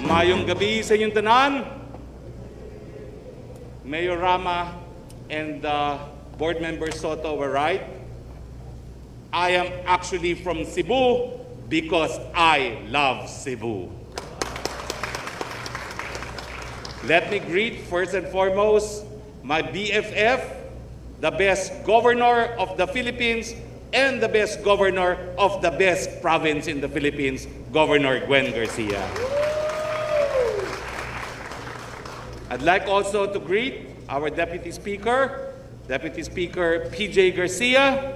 Mayong gabi sa inyong tanan, Mayor Rama and Board Member Soto were right. I am actually from Cebu because I love Cebu. Let me greet first and foremost my BFF, the best governor of the Philippines and the best governor of the best province in the Philippines, Governor Gwen Garcia. I'd like also to greet our Deputy Speaker PJ Garcia,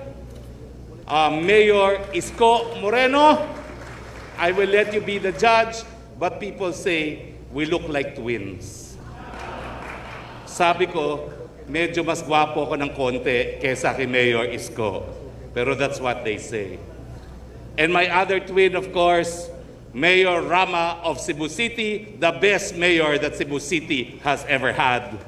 Mayor Isko Moreno. I will let you be the judge, but people say we look like twins. Sabi ko, medyo mas gwapo ko ng konti kesa kay Mayor Isko. Pero that's what they say. And my other twin, of course, Mayor Rama of Cebu City, the best mayor that Cebu City has ever had.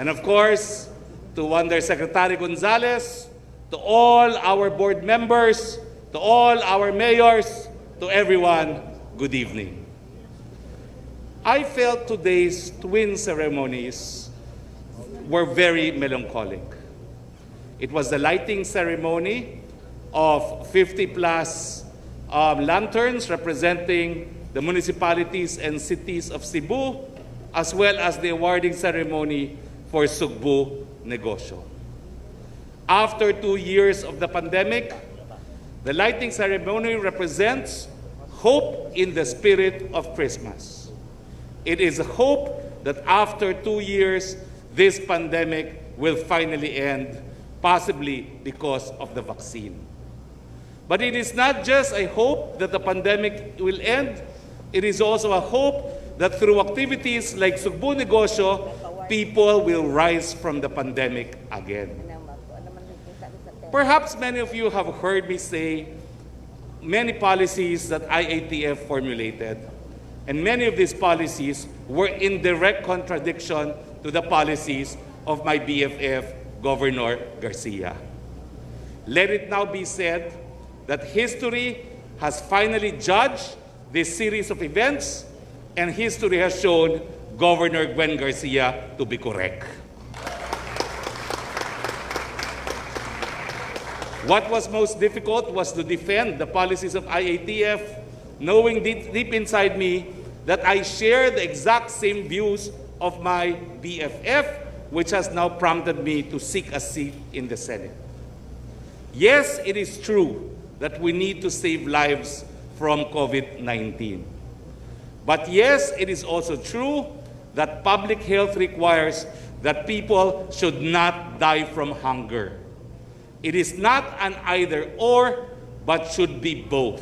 And of course, to Undersecretary Gonzales, to all our board members, to all our mayors, to everyone, good evening. I felt today's twin ceremonies were very melancholic. It was the lighting ceremony of 50+ lanterns representing the municipalities and cities of Cebu, as well as the awarding ceremony for Sugbu Negosyo. After 2 years of the pandemic, the lighting ceremony represents hope in the spirit of Christmas. It is a hope that after 2 years, this pandemic will finally end, possibly because of the vaccine. But it is not just a hope that the pandemic will end, it is also a hope that through activities like Sugbu Negosyo, people will rise from the pandemic again. Perhaps many of you have heard me say many policies that IATF formulated, and many of these policies were in direct contradiction to the policies of my BFF, Governor Garcia. Let it now be said that history has finally judged this series of events, and history has shown Governor Gwen Garcia to be correct. What was most difficult was to defend the policies of IATF, knowing deep inside me that I share the exact same views of my BFF, which has now prompted me to seek a seat in the Senate. Yes, it is true that we need to save lives from COVID-19. But yes, it is also true that public health requires that people should not die from hunger. It is not an either-or, but should be both.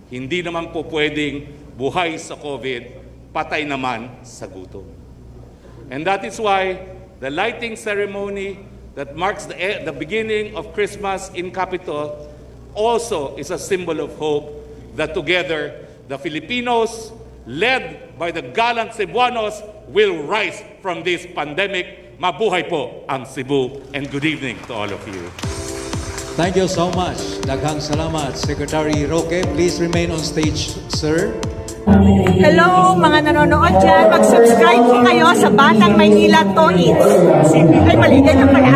Hindi naman po pwedeng buhay sa COVID, patay naman sa gutom. And that is why the lighting ceremony that marks the beginning of Christmas in Capitol also is a symbol of hope that together the Filipinos, led by the gallant Cebuanos, will rise from this pandemic. Mabuhay po ang Cebu, and good evening to all of you. Thank you so much. Daghang salamat. Secretary Roque, please remain on stage, sir. Hello mga nanonood dyan, mag-subscribe po kayo sa Batang Maynila Toits. Ay, mali na pala.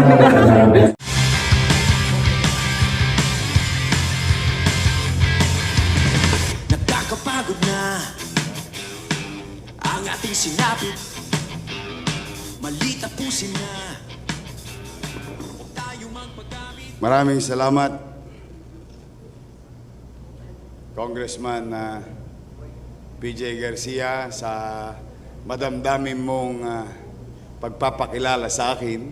Nakakapagod na ang ating sinapit, mali tapusin na. Huwag tayong magpagamit. Maraming salamat, Congressman PJ Garcia, sa madamdamin mong pagpapakilala sa akin.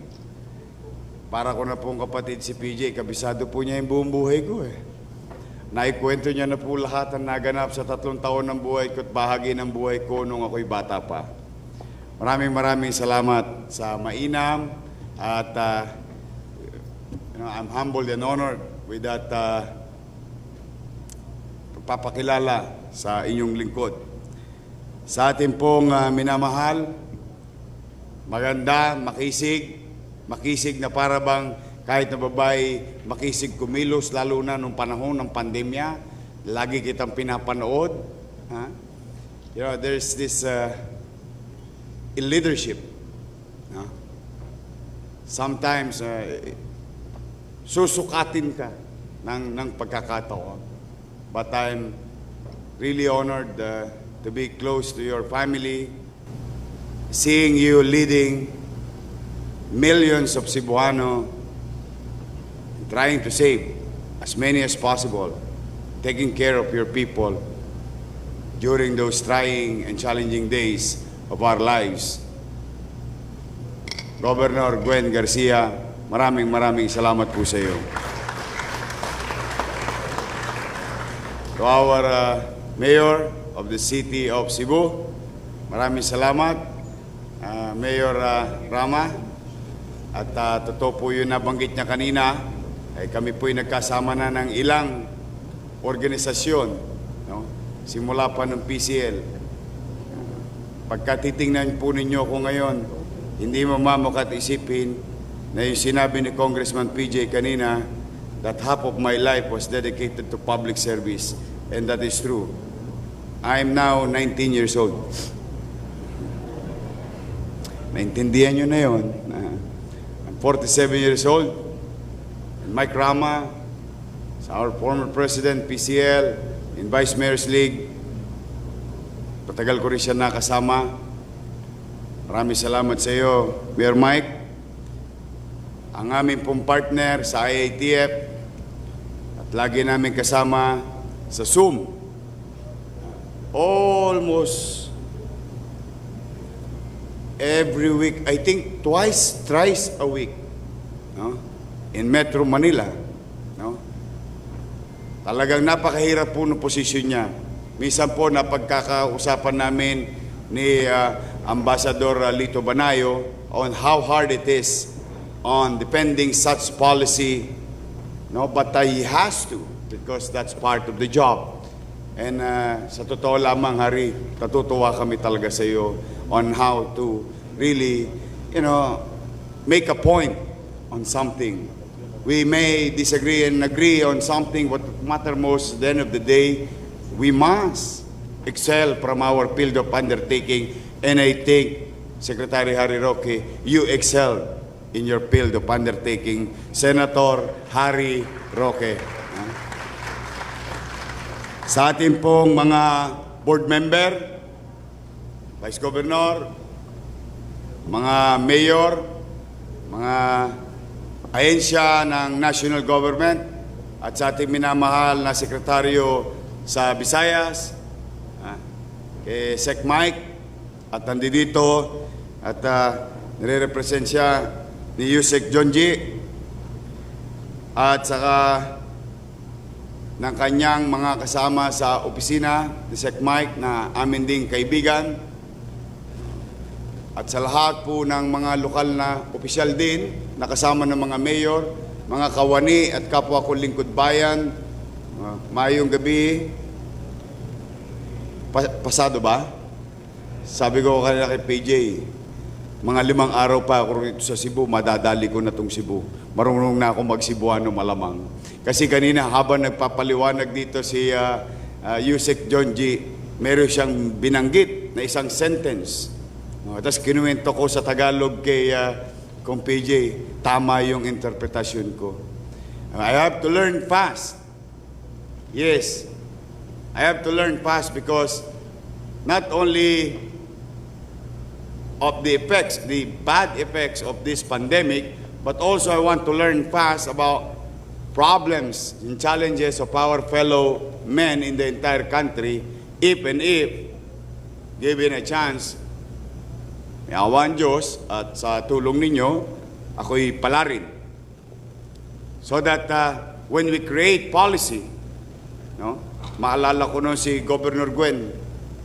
Para ko na pong kapatid si PJ, kabisado po niya yung buong buhay ko eh. Naikwento niya na po lahat ang naganap sa 3 taon ng buhay ko at bahagi ng buhay ko nung ako'y bata pa. Maraming salamat sa mainam at I'm humbled and honored with that pagpapakilala sa inyong lingkod. Sa ating pong minamahal, maganda, makisig na para bang kahit na babae makisig kumilos, lalo na nung panahon ng pandemya, lagi kitang pinapanood. Ha? You know, there's this in leadership. Sometimes, susukatin ka ng pagkakataon. But I'm really honored to be close to your family, seeing you leading millions of Cebuano, trying to save as many as possible, taking care of your people during those trying and challenging days of our lives. Governor Gwen Garcia, maraming salamat po sa iyo. To our Mayor of the City of Cebu, maraming salamat, Mayor Rama. At totoo po yun nabanggit niya kanina, ay kami po'y nagkasama na ng ilang organisasyon, no? Simula pa ng PCL. Pagka titingnan po ninyo ko ngayon, hindi mamamukha't isipin na yung sinabi ni Congressman PJ kanina that half of my life was dedicated to public service, and that is true. I am now 19 years old. Naintindihan nyo na yun. I'm 47 years old. Mike Rama, our former President, PCL, in Vice Mayor's League. Patagal ko rin siya nakasama. Maraming salamat sa iyo, Mayor Mike. Ang aming pong partner sa IATF at lagi namin kasama sa Zoom. Almost every week, I think thrice a week, no? In Metro Manila, no? Talagang napakahirap po ng posisyon niya. Minsan po napagkakausapan namin ni Ambassador Lito Banayo on how hard it is on defending such policy, no? But he has to, because that's part of the job. And sa totoo lamang, Hari, natutuwa kami talaga sa iyo on how to really, you know, make a point on something. We may disagree and agree on something. What matters most at the end of the day, we must excel from our field of undertaking. And I think, Secretary Harry Roque, you excel in your field of undertaking. Senator Harry Roque. Sa ating pong mga board member, Vice Governor, mga mayor, mga ahensya ng national government, at sa ating minamahal na sekretaryo sa Visayas, kay Sec Mike, at nandito, at nire-represent siya ni Yusek Jonji, at saka ng kanyang mga kasama sa opisina ni Sec Mike na amin ding kaibigan, at sa lahat po ng mga lokal na opisyal din, nakasama ng mga mayor, mga kawani at kapwa ko lingkod bayan, maayong gabi. Pasado ba? Sabi ko kanina kay PJ, mga 5 araw pa ako rito sa Cebu, madadali ko na itong Cebu. Marunong na ako mag-Cebuano malamang. Kasi kanina habang nagpapaliwanag dito si Yusek Jonji, meron siyang binanggit na isang sentence. Tapos kinuwento ko sa Tagalog kay kung PJ, tama yung interpretasyon ko. I have to learn fast. Yes, I have to learn fast because not only of the effects, the bad effects of this pandemic, but also I want to learn fast about problems and challenges of our fellow men in the entire country, if given a chance, may awan Diyos at sa tulong ninyo, ako'y palarin. So that when we create policy, no, maalala ko noon si Governor Gwen,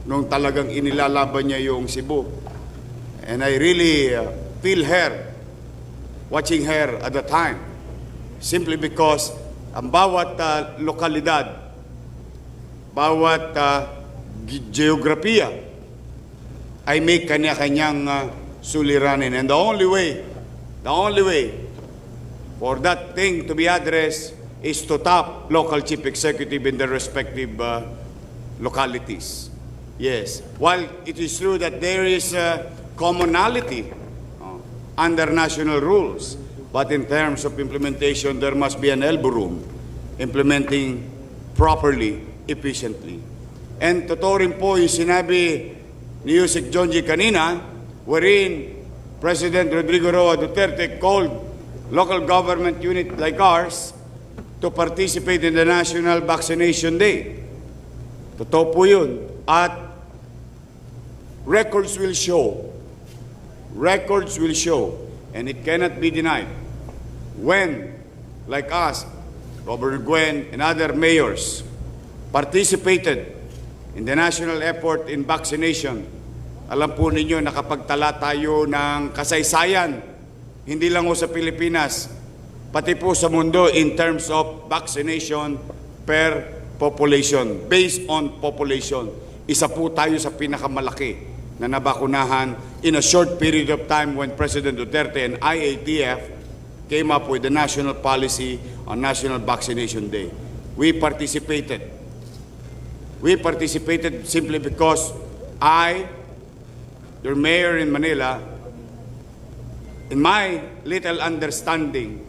nung talagang inilalaban niya yung Cebu. And I really feel her, watching her at the time, simply because ang bawat lokalidad, bawat geografiya, ay may kanya-kanyang suliranin. And the only way for that thing to be addressed is to tap local chief executive in their respective localities. Yes, while it is true that there is commonality under national rules, but in terms of implementation, there must be an elbow room implementing properly, efficiently. And totoo rin po yung sinabi ni Yusek Jonji kanina, wherein President Rodrigo Roa Duterte called local government unit like ours to participate in the National Vaccination Day. Totoo po yun. At records will show, and it cannot be denied, when, like us, Governor Gwen and other mayors participated in the national effort in vaccination, alam po ninyo, nakapagtala tayo ng kasaysayan, hindi lang ho sa Pilipinas, pati po sa mundo in terms of vaccination per population, based on population. Isa po tayo sa pinakamalaki na nabakunahan in a short period of time when President Duterte and IATF came up with the national policy on National Vaccination Day. We participated. We participated simply because I, your mayor in Manila, in my little understanding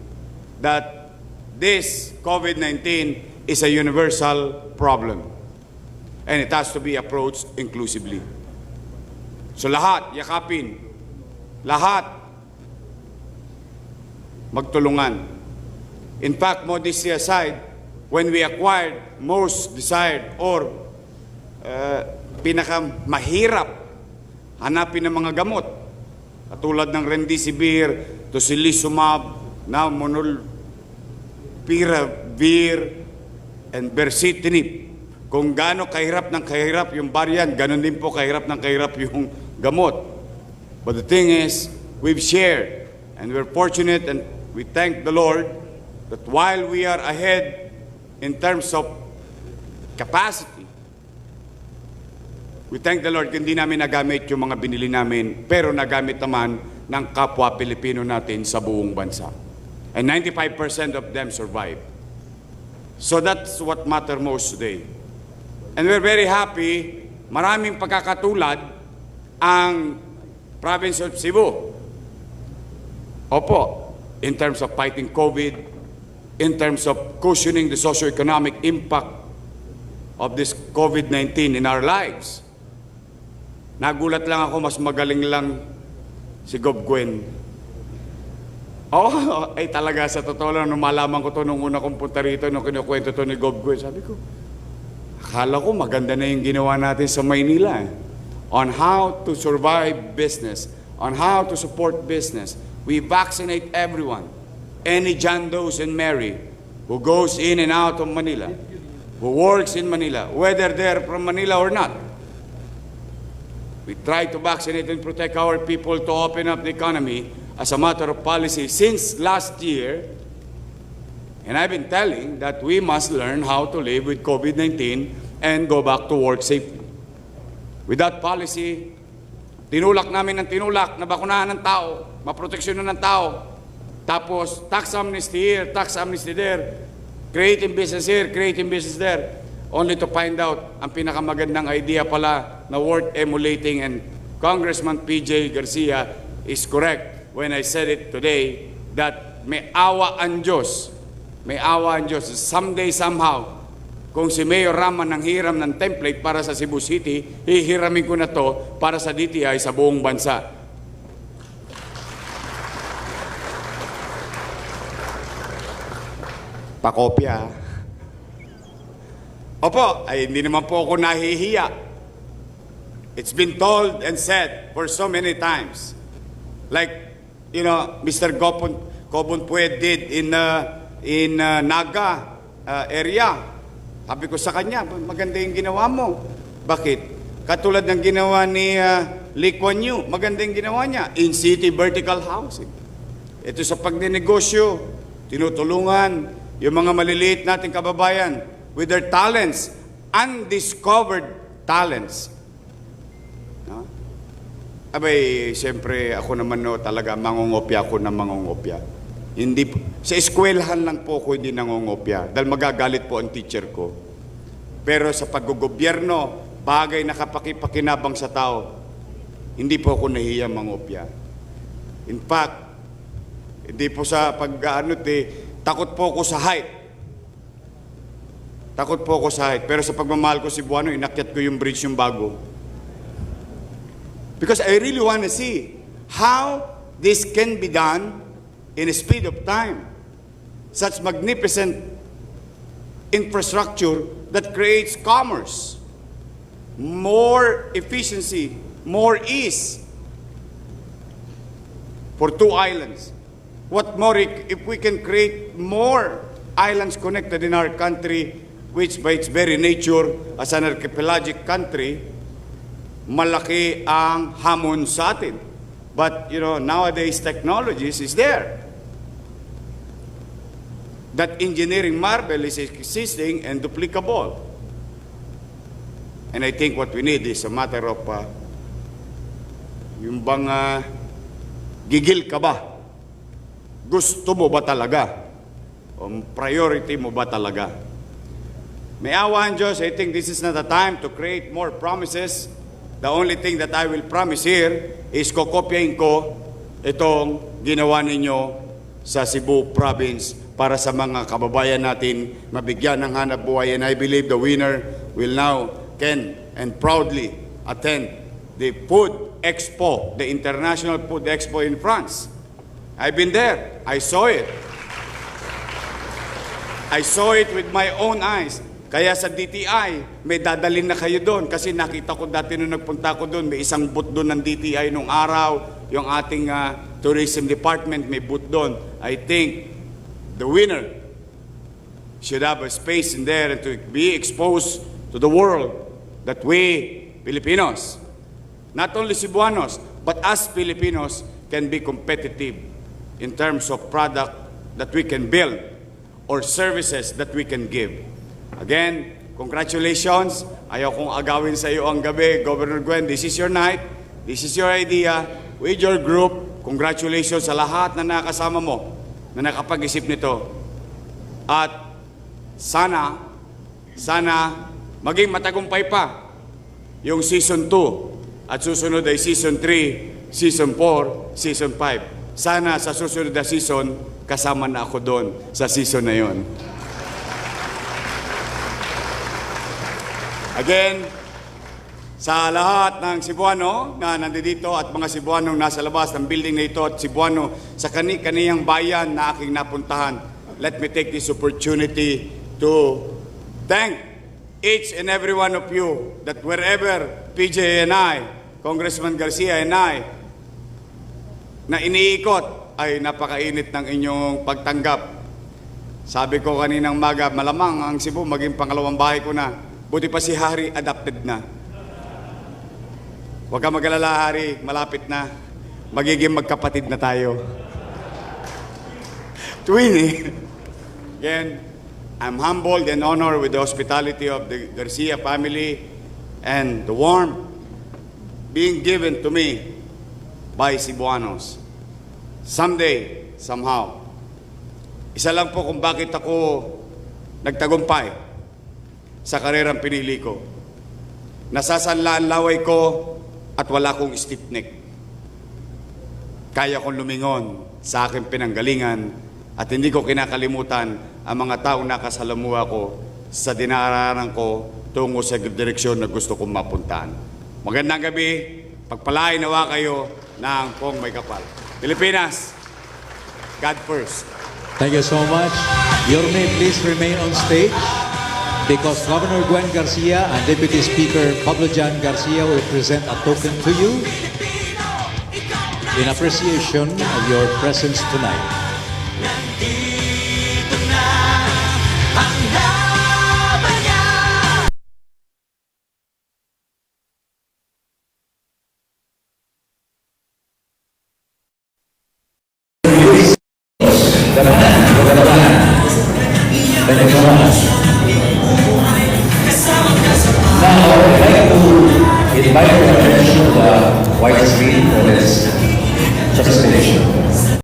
that this COVID-19 is a universal problem and it has to be approached inclusively. So lahat, yakapin, lahat magtulungan. In fact, modesty aside, when we acquired most desired or pinakamahirap hanapin ng mga gamot, katulad ng Remdesivir, Tocilizumab, now Molnupiravir, and Bercitinib. Kung gaano kahirap ng kahirap yung variant, ganon din po kahirap ng kahirap yung gamot. But the thing is, we've shared, and we're fortunate, and we thank the Lord that while we are ahead in terms of capacity, we thank the Lord hindi namin nagamit yung mga binili namin, pero nagamit naman ng kapwa Pilipino natin sa buong bansa. And 95% of them survived. So that's what matters most today. And we're very happy, maraming pagkakatulad ang province of Cebu. Opo, in terms of fighting COVID, in terms of cushioning the socio-economic impact of this COVID-19 in our lives. Nagulat lang ako, mas magaling lang si Gov. Gwen. Ay talaga, sa totoo lang, nung malaman ko to nung una kong punta rito, nung kinukwento to ni Gov. Gwen, sabi ko, akala ko maganda na yung ginawa natin sa Maynila. On how to survive business, on how to support business. We vaccinate everyone. Any John Does and Mary who goes in and out of Manila, who works in Manila, whether they're from Manila or not. We try to vaccinate and protect our people to open up the economy as a matter of policy since last year. And I've been telling that we must learn how to live with COVID-19 and go back to work safely. With that policy, tinulak namin ng tinulak na bakunahan ng tao, maproteksyonan ng tao. Tapos, tax amnesty here, tax amnesty there, creating business here, creating business there. Only to find out, ang pinakamagandang idea pala na worth emulating, and Congressman PJ Garcia is correct when I said it today, that may awa ang Diyos, someday somehow, kung si Mayor Rama nang hiram ng template para sa Cebu City, hihiramin ko na to para sa DTI sa buong bansa. Pakopya. Opo, ay hindi naman po ako nahihiya. It's been told and said for so many times. Like, you know, Mr. Gobon Pued did in Naga area. Sabi ko sa kanya, maganda yung ginawa mo. Bakit? Katulad ng ginawa ni Lee Kuan Yew, maganda yung ginawa niya. In-city vertical housing. Ito sa pagninegosyo, tinutulungan yung mga maliliit nating kababayan with their talents, undiscovered talents. No? Abay, siyempre, ako naman no, talaga mangungopya ako ng mangungopya. Hindi po, sa eskwelahan lang po ako hindi nangongopya dahil magagalit po ang teacher ko. Pero sa paggogobyerno, bagay na kapakipakinabang sa tao, hindi po ako nahiya mangopya. In fact, hindi po sa takot po ako sa height. Takot po ako sa height. Pero sa pagmamahal ko si Cebuano, inakyat ko yung bridge yung bago. Because I really want to see how this can be done in a speed of time. Such magnificent infrastructure that creates commerce, more efficiency, more ease for two islands. What more if we can create more islands connected in our country, which by its very nature as an archipelagic country, malaki ang hamon sa atin. But, nowadays technologies is there. That engineering marvel is existing and duplicable. And I think what we need is a matter of, yung bang gigil ka ba? Gusto mo ba talaga? O priority mo ba talaga? May awa ang Diyos, I think this is not a time to create more promises. The only thing that I will promise here is kokopyahin ko itong ginawa ninyo sa Cebu Province para sa mga kababayan natin mabigyan ng hanap buhay. And I believe the winner will now can and proudly attend the Food Expo, the International Food Expo in France. I've been there. I saw it. I saw it with my own eyes. Kaya sa DTI, may dadalhin na kayo doon. Kasi nakita ko dati nung nagpunta ko doon, may isang booth doon ng DTI nung araw. Yung ating tourism department may booth doon. I think the winner should have a space in there and to be exposed to the world that we, Filipinos, not only Cebuanos, but us Filipinos can be competitive in terms of product that we can build or services that we can give. Again, congratulations. Ayaw kong agawin sa iyo ang gabi. Governor Gwen, this is your night. This is your idea. With your group, congratulations sa lahat na nakasama mo na nakapag-isip nito. At sana maging matagumpay pa yung Season 2 at susunod ay Season 3, Season 4, Season 5. Sana sa susunod na season, kasama na ako doon sa season na yon. Again, sa lahat ng Cebuano na nandito at mga Cebuanong nasa labas ng building na ito at Cebuano sa kani-kaniyang bayan na aking napuntahan, let me take this opportunity to thank each and every one of you that wherever PJ and I, Congressman Garcia and I, na iniikot ay napakainit ng inyong pagtanggap. Sabi ko kaninang maga, malamang ang Cebu maging pangalawang bahay ko na. Buti pa si Hari, adapted na. Huwag ka mag-alala, Hari, malapit na. Magiging magkapatid na tayo. Twinnie. Again, I'm humbled and honored with the hospitality of the Garcia family and the warmth being given to me by Cebuanos. Someday, somehow. Isa lang po kung bakit ako nagtagumpay sa karerang pinili ko. Nasasanlaan laway ko at wala kong stiff neck. Kaya kong lumingon sa aking pinanggalingan at hindi ko kinakalimutan ang mga taong nakasalamuha ko sa dinaranan ko tungo sa direksyon na gusto kong mapuntahan. Magandang gabi, pagpalain nawa kayo ng Pong May Kapal. Pilipinas, God first. Thank you so much. Your name please remain on stage because Governor Gwen Garcia and Deputy Speaker Pablo Jan Garcia will present a token to you in appreciation of your presence tonight. Nandito na ang laban niya. Thank you so much. Now, I would like to invite your attention to the white screen for this presentation.